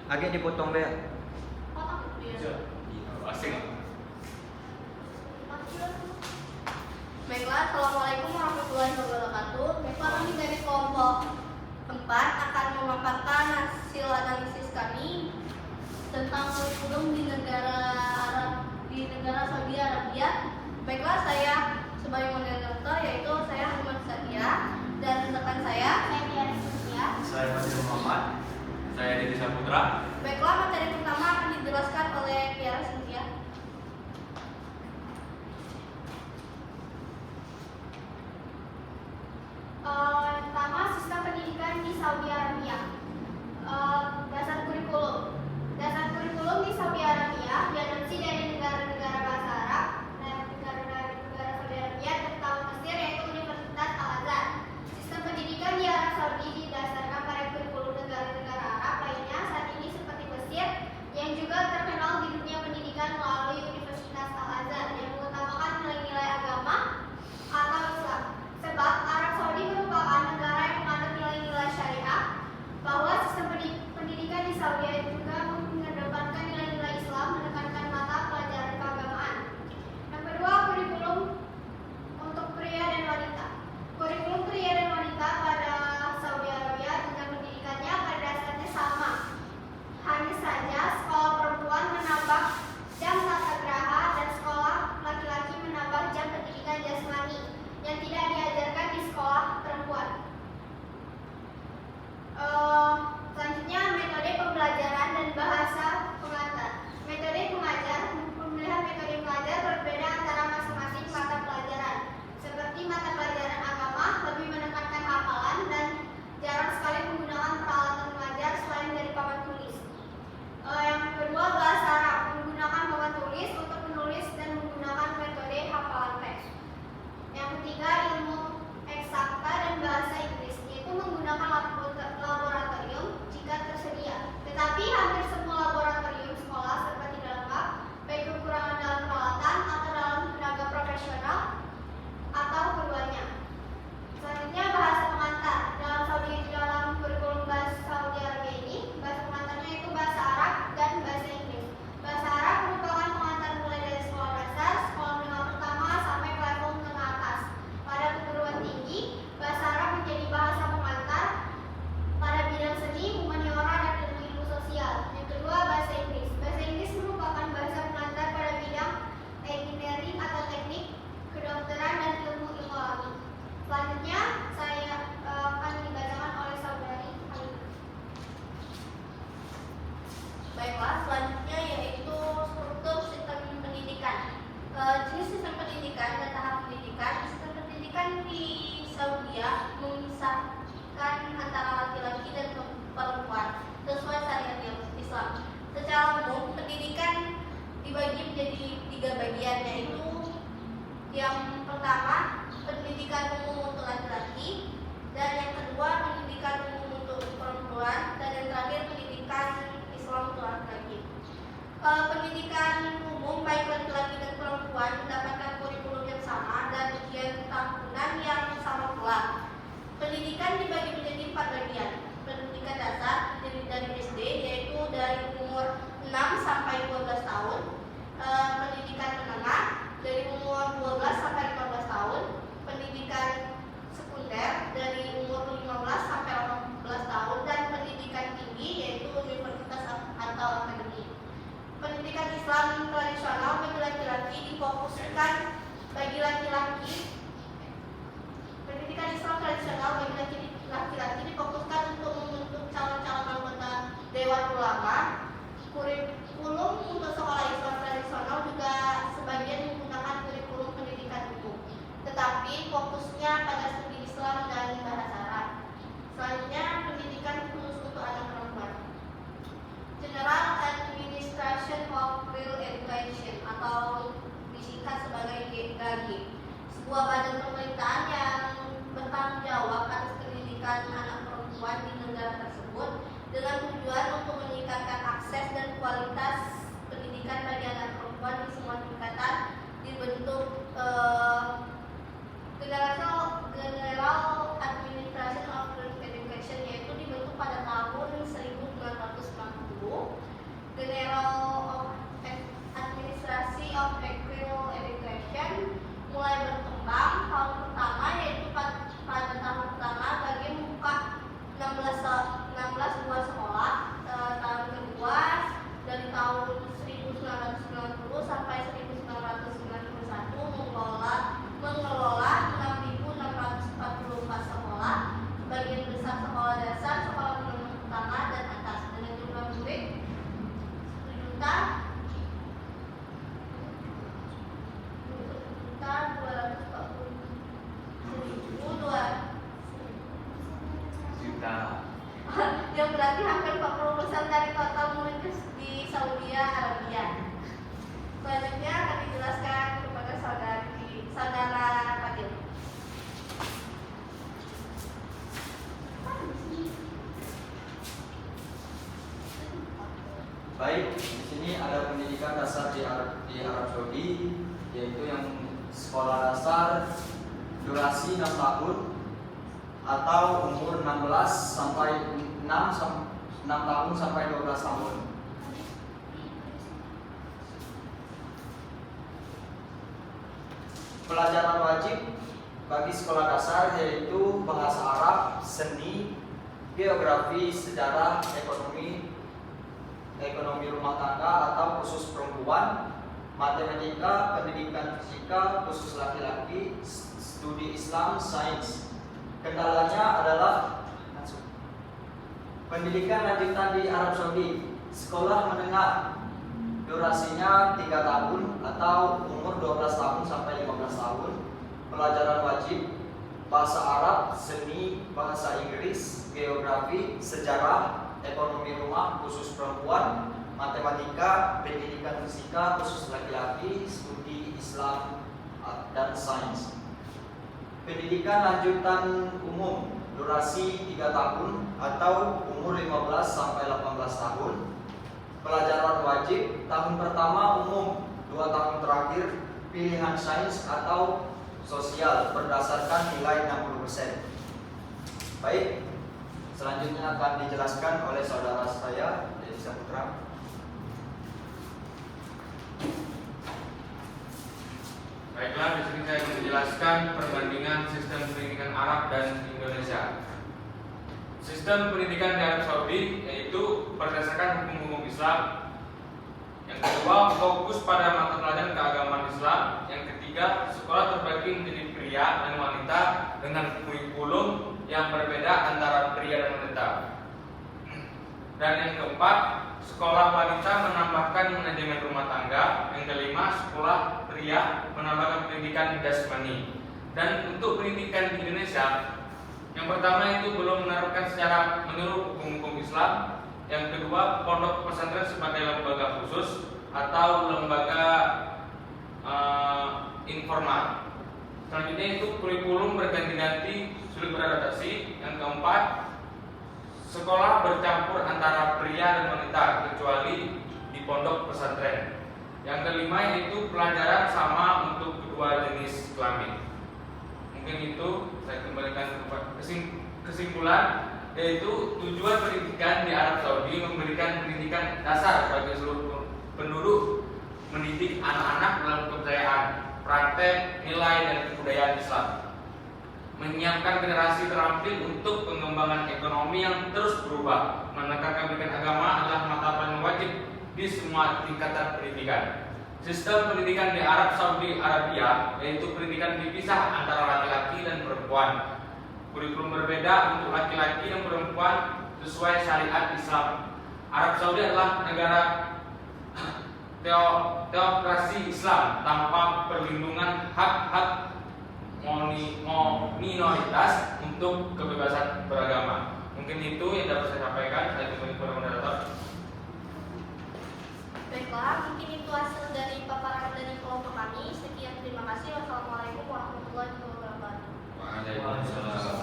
Agak dipotong deh. Asing. Baiklah, assalamualaikum warahmatullahi wabarakatuh. Kami dari kelompok 4 akan memaparkan hasil analisis kami tentang kurikulum di negara Saudi Arabia. Baiklah, saya sebagai moderator yaitu saya Ahmad Sadia dan rekan saya Tiara Cynthia. Saya Fadil Muhammad. Saya Deddy Saputra. Baiklah, materi pertama akan dijelaskan oleh Tiara Cynthia. Pertama, sistem pendidikan di Saudi Arabia. Dasar kurikulum. Dasar kurikulum di Saudi Arabia diadopsi dari negara-negara bahasa Arab dan negara-negara Saudi Arabia terutama Mesir, yaitu Universitas Al-Azhar. Sistem pendidikan di Arab Saudi didasarkan pada kurikulum negara-negara Arab lainnya saat ini seperti Mesir, yang juga terkenal di dunia pendidikan melalui Universitas Al-Azhar yang mengutamakan nilai-nilai agama atau Islam. Sebab Arab Saudi merupakan negara yang menganut nilai-nilai syariah, bahwa sistem pendidikan di Saudi juga mengedepankan nilai-nilai Islam, menekankan mata pelajaran keagamaan. Yang kedua, kurikulum untuk pria dan wanita. Kurikulum pria dan wanita pada Saudi Arabia jenjang pendidikannya pada dasarnya sama. Hanya saja sekolah perempuan menambah jam tata graha dan sekolah laki-laki menambah jam pendidikan jasmani yang tidak diajarkan di sekolah perempuan. Selanjutnya, metode pembelajaran dan bahasa pengantar. Metode pengajar, pemilihan metode pengajar berbeda antara masing-masing mata pelajaran. Seperti mata pelajaran agama lebih menekankan hafalan dan jarang sekali menggunakan peralatan mengajar selain dari papan tulis. Yang kedua, bahasa Arab, menggunakan papan tulis untuk menulis dan menggunakan metode hafalan teks. Yang ketiga, ilmu eksakta dan bahasa Inggris, yaitu menggunakan laboratorium jika tersedia. Tetapi hampir semua laboratorium sekolah serba tidak lengkap, baik kekurangan dalam peralatan atau dalam tenaga profesional atau keduanya. Selanjutnya, bahasa pengantar. Dalam kurikulum bahasa Saudi Arabia ini, bahasa pengantarnya itu bahasa Arab dan bahasa Inggris. Bahasa Arab merupakan pengantar mulai dari sekolah dasar, sekolah menengah pertama sampai ke level menengah atas. Pada perguruan tinggi, bahasa Arab menjadi bahasa pengantar pada bidang seni, humaniora, dan ilmu sosial. Yang kedua, bahasa Inggris. Bahasa Inggris merupakan bahasa pengantar pada bidang engineering atau teknik, kedokteran, dan ilmu alami. Selanjutnya, saya akan dibacakan oleh saudari Halimah. Baiklah, selanjutnya yaitu struktur sistem pendidikan. Jenis sistem pendidikan dan tahap pendidikan. Sistem pendidikan di Saudi memisahkan antara laki-laki dan perempuan sesuai syariat Islam. Secara umum, pendidikan dibagi menjadi 3 bagian, yaitu yang pertama pendidikan umum untuk laki-laki, dan yang kedua pendidikan umum untuk perempuan, dan yang terakhir pendidikan Islam untuk laki-laki. Pendidikan umum baik laki-laki dan perempuan mendapatkan kurikulum yang sama dan ujian tahunan yang sama pula. Pendidikan dibagi menjadi 4 bagian. Pendidikan dasar dari SD, yaitu dari umur 6 sampai 12 tahun. Pendidikan menengah dari umur 12 sampai 15 tahun. Pendidikan sekunder dari umur 15 sampai 18 tahun, dan pendidikan tinggi yaitu universitas atau akademi. Pendidikan Islam tradisional bagi laki-laki difokuskan bagi laki-laki. Pendidikan Islam tradisional bagi laki-laki difokuskan untuk membentuk calon-calon anggota Dewan Ulama. Kurikulum untuk sekolah Islam tradisional juga sebagian menggunakan kurikulum pendidikan umum, tetapi fokusnya pada studi Islam dan bahasa Arab. Selanjutnya, pendidikan khusus untuk anak perempuan. General Administration of Girl Education atau disingkat sebagai GAG, sebuah badan pemerintahan yang bertanggung jawab atas pendidikan anak perempuan di negara tersebut dengan tujuan untuk meningkatkan akses dan kualitas pendidikan bagi anak perempuan di semua tingkatan. Dibentuk General Administration of Girl Education, yaitu dibentuk pada Baik, di sini ada pendidikan dasar di Arab Saudi, yaitu yang sekolah dasar durasi 6 tahun atau umur 16 sampai 6 tahun sampai 12 tahun. Pelajaran wajib bagi sekolah dasar yaitu bahasa Arab, seni, geografi, sejarah, ekonomi rumah tangga atau khusus perempuan, matematika, pendidikan fisika khusus laki-laki, studi Islam, sains. Kendalanya adalah pendidikan lanjutan di Arab Saudi, sekolah menengah, durasinya 3 tahun atau umur 12 tahun sampai 15 tahun. Pelajaran wajib bahasa Arab, seni, bahasa Inggris, geografi, sejarah, ekonomi rumah khusus perempuan, matematika, pendidikan fisika khusus laki-laki, studi Islam dan sains. Pendidikan lanjutan umum durasi 3 tahun atau umur 15 sampai 18 tahun. Pelajaran wajib tahun pertama umum, 2 tahun terakhir pilihan sains atau sosial berdasarkan nilai 60%. Baik, selanjutnya akan dijelaskan oleh saudara saya, Deddy Saputra. Baiklah, di sini saya akan menjelaskan perbandingan sistem pendidikan Arab dan Indonesia. Sistem pendidikan di Arab Saudi yaitu berdasarkan hukum-hukum Islam. Yang kedua, fokus pada mata pelajaran keagamaan Islam. Yang ketiga, sekolah terbagi menjadi pria dan wanita dengan kurikulum yang berbeda antara pria dan wanita. Dan yang keempat, sekolah wanita menambahkan manajemen rumah tangga. Yang kelima, sekolah pria menambahkan pendidikan jasmani. Dan untuk pendidikan di Indonesia, yang pertama itu belum menerapkan secara menyeluruh hukum-hukum Islam. Yang kedua, pondok pesantren sebagai lembaga khusus atau lembaga informal. Selanjutnya itu kurikulum berganti-ganti, sulit beradaptasi. Yang keempat, sekolah bercampur antara pria dan wanita kecuali di pondok pesantren. Yang kelima yaitu pelajaran sama untuk kedua jenis kelamin. Mungkin itu saya kembalikan ke kesimpulan, yaitu tujuan pendidikan di Arab Saudi memberikan pendidikan dasar bagi seluruh penduduk, mendidik anak-anak dalam kepercayaan, praktek, nilai dan kebudayaan Islam, menyiapkan generasi terampil untuk pengembangan ekonomi yang terus berubah, menekankan pendidikan agama adalah mata pelajaran wajib di semua tingkatan pendidikan. Sistem pendidikan di Arab Saudi Arabia yaitu pendidikan dipisah antara laki-laki dan perempuan. Kurikulum berbeda untuk laki-laki dan perempuan sesuai syariat Islam. Arab Saudi adalah negara teokrasi Islam tanpa perlindungan hak-hak minoritas untuk kebebasan beragama. Mungkin itu yang dapat saya sampaikan. Saya kembali kepada moderator. Baiklah, mungkin itu hasil dari paparan dari kelompok kami. Sekian, terima kasih. Wassalamualaikum warahmatullahi wabarakatuh. Waalaikumsalam.